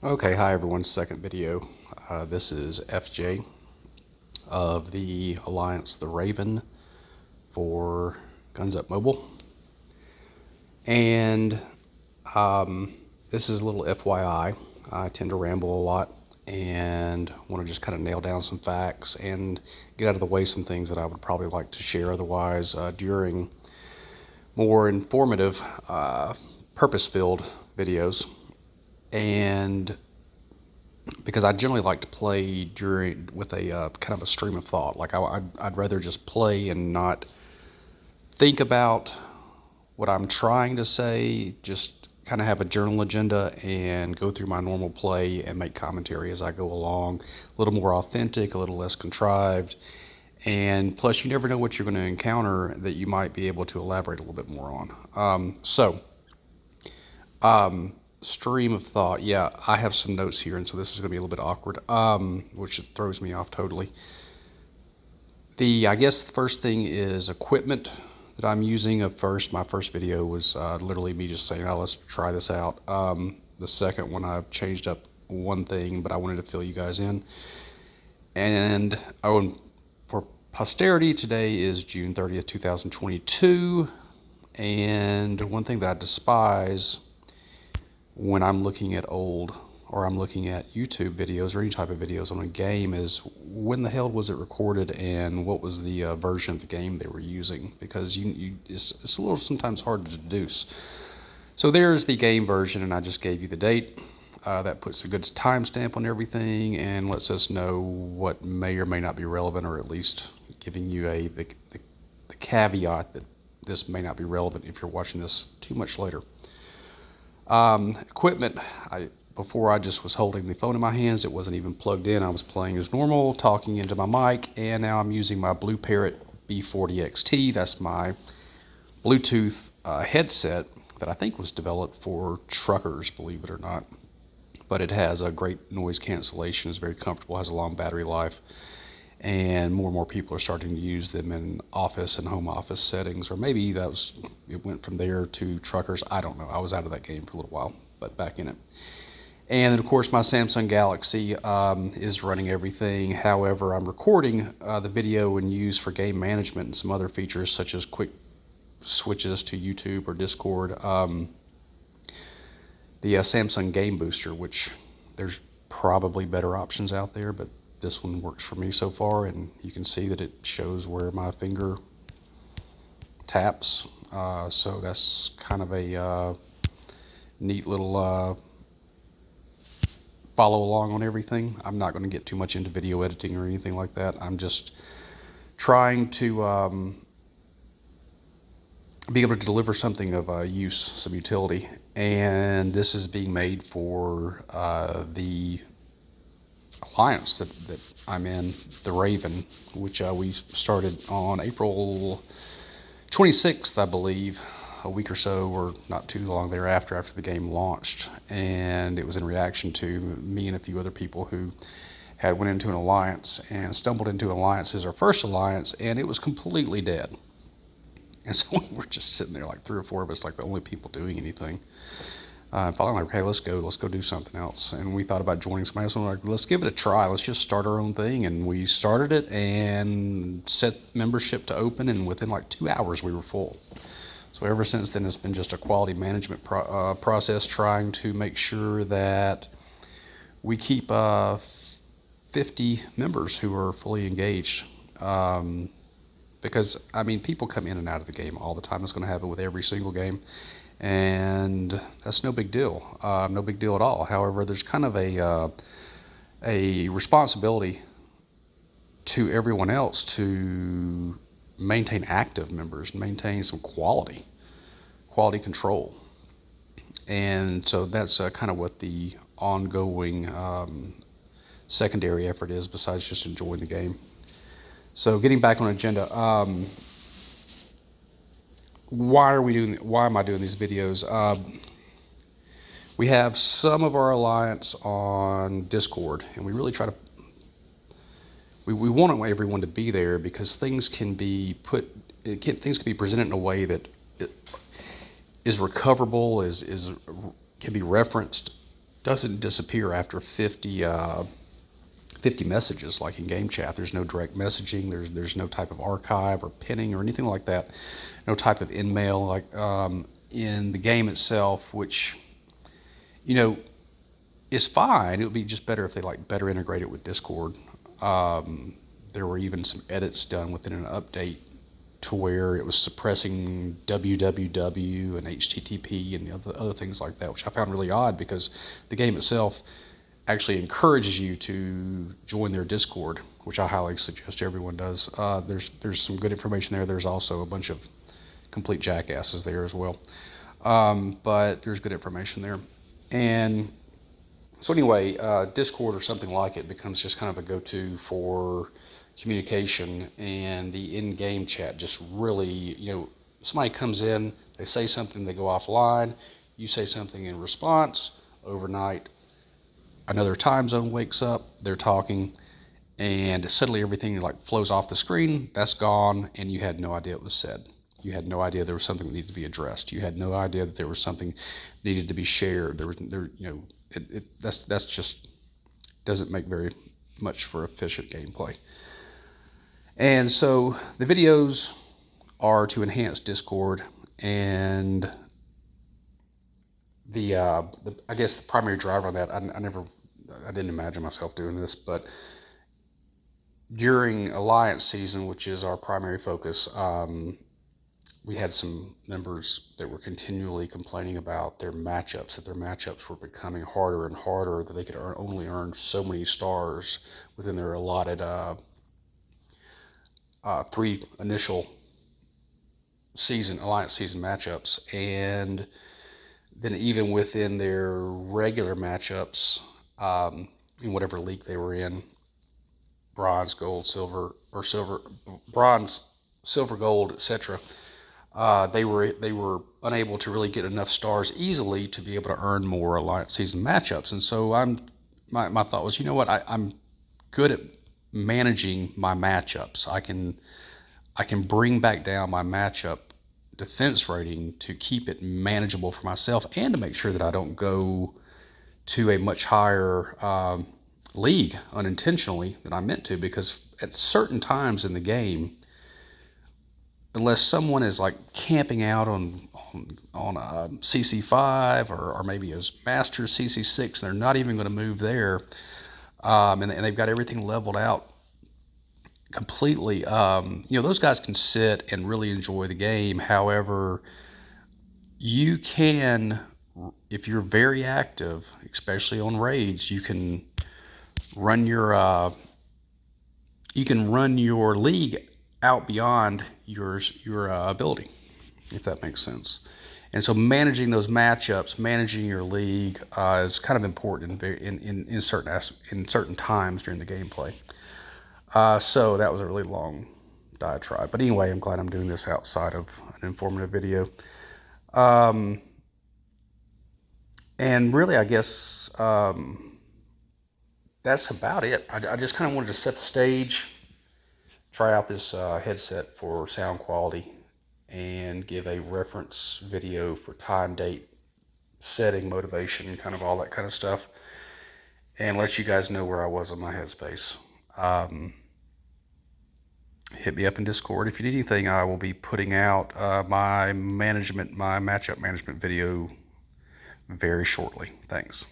Okay, hi everyone. Second video. This is FJ of the Alliance The Raven for Guns Up Mobile. And this is a little FYI. I tend to ramble a lot and want to just kind of nail down some facts and get out of the way some things that I would probably like to share otherwise during more informative, purpose-filled videos. And because I generally like to play during with a kind of a stream of thought. Like I'd rather just play and not think about what I'm trying to say. Just kind of have a journal agenda and go through my normal play and make commentary as I go along. A little more authentic, a little less contrived, and plus you never know what you're going to encounter that you might be able to elaborate a little bit more on. Stream of thought. Yeah, I have some notes here, and so this is going to be a little bit awkward, which throws me off totally. I guess the first thing is equipment that I'm using. My first video was literally me just saying, "Oh, let's try this out." The second one, I've changed up one thing, but I wanted to fill you guys in. And for posterity, today is June 30th, 2022. And one thing that I despise when I'm looking at I'm looking at YouTube videos or any type of videos on a game is when the hell was it recorded and what was the version of the game they were using, because it's a little sometimes hard to deduce. So there's the game version, and I just gave you the date. That puts a good timestamp on everything and lets us know what may or may not be relevant, or at least giving you the caveat that this may not be relevant if you're watching this too much later. Equipment. Before I just was holding the phone in my hands. It wasn't even plugged in. I was playing as normal, talking into my mic, and now I'm using my Blue Parrot B40XT. That's my Bluetooth headset that I think was developed for truckers, believe it or not. But it has a great noise cancellation, is very comfortable, has a long battery life, and more people are starting to use them in office and home office settings, or maybe it went from there to truckers. I don't know. I was out of that game for a little while, but back in it. And then, of course, my Samsung Galaxy is running everything. However, I'm recording the video and use for game management and some other features such as quick switches to YouTube or Discord. The Samsung Game Booster, which there's probably better options out there, but this one works for me so far, and you can see that it shows where my finger taps. So that's kind of a neat little follow along on everything. I'm not going to get too much into video editing or anything like that. I'm just trying to be able to deliver something of use, some utility. And this is being made for the Alliance that I'm in, The Raven, which we started on April 26th, I believe, a week or so, or not too long thereafter, after the game launched. And it was in reaction to me and a few other people who had went into an alliance and stumbled into alliances, our first alliance, and it was completely dead. And so we were just sitting there, like 3 or 4 of us, like the only people doing anything. Finally, like, hey, let's go do something else. And we thought about joining somebody else. And we're like, let's give it a try. Let's just start our own thing. And we started it and set membership to open. And within like 2 hours, we were full. So ever since then, it's been just a quality management process, trying to make sure that we keep 50 members who are fully engaged. Because, I mean, people come in and out of the game all the time. It's going to happen with every single game. And that's no big deal. No big deal at all. However, there's kind of a responsibility to everyone else to maintain active members, maintain some quality control. And so that's kind of what the ongoing secondary effort is, besides just enjoying the game. So getting back on agenda, why am I doing these videos? We have some of our alliance on Discord, and we really try to, we want everyone to be there, because things can be presented in a way that is recoverable, can be referenced doesn't disappear after 50 messages like in game chat. There's no direct messaging. There's no type of archive or pinning or anything like that. No type of in-mail like in the game itself, which, you know, is fine. It would be just better if they like better integrate it with Discord. There were even some edits done within an update to where it was suppressing www and http and the other things like that, which I found really odd because the game itself actually encourages you to join their Discord, which I highly suggest everyone does. There's some good information there. There's also a bunch of complete jackasses there as well, but there's good information there. And so anyway, Discord or something like it becomes just kind of a go-to for communication, and the in-game chat just really, somebody comes in, they say something, they go offline, you say something in response, overnight, another time zone wakes up, they're talking, and suddenly everything like flows off the screen, that's gone, and you had no idea it was said. You had no idea there was something that needed to be addressed. You had no idea that there was something needed to be shared. That's just doesn't make very much for efficient gameplay. And so the videos are to enhance Discord, and I guess the primary driver on that, I didn't imagine myself doing this, but during Alliance season, which is our primary focus, we had some members that were continually complaining about their matchups, that their matchups were becoming harder and harder, that they could only earn so many stars within their allotted 3 initial Alliance season matchups. And then even within their regular matchups, in whatever league they were in, bronze, gold, silver, bronze, silver, gold, etc., they were unable to really get enough stars easily to be able to earn more Alliance season matchups. And so my thought was, you know what, I'm good at managing my matchups. I can bring back down my matchup defense rating to keep it manageable for myself and to make sure that I don't go to a much higher league unintentionally than I meant to, because at certain times in the game, unless someone is like camping out on a CC5 or maybe a Master CC6, and they're not even going to move there, and they've got everything leveled out completely, those guys can sit and really enjoy the game. However, you can, if you're very active, especially on raids, you can run your league out beyond your ability, if that makes sense. And so managing those matchups, managing your league is kind of important in certain times during the gameplay. So that was a really long diatribe. But anyway, I'm glad I'm doing this outside of an informative video. And really, I guess that's about it. I just kind of wanted to set the stage, try out this headset for sound quality, and give a reference video for time, date, setting, motivation, kind of all that kind of stuff, and let you guys know where I was on my headspace. Hit me up in Discord if you need anything. I will be putting out my matchup management video very shortly. Thanks.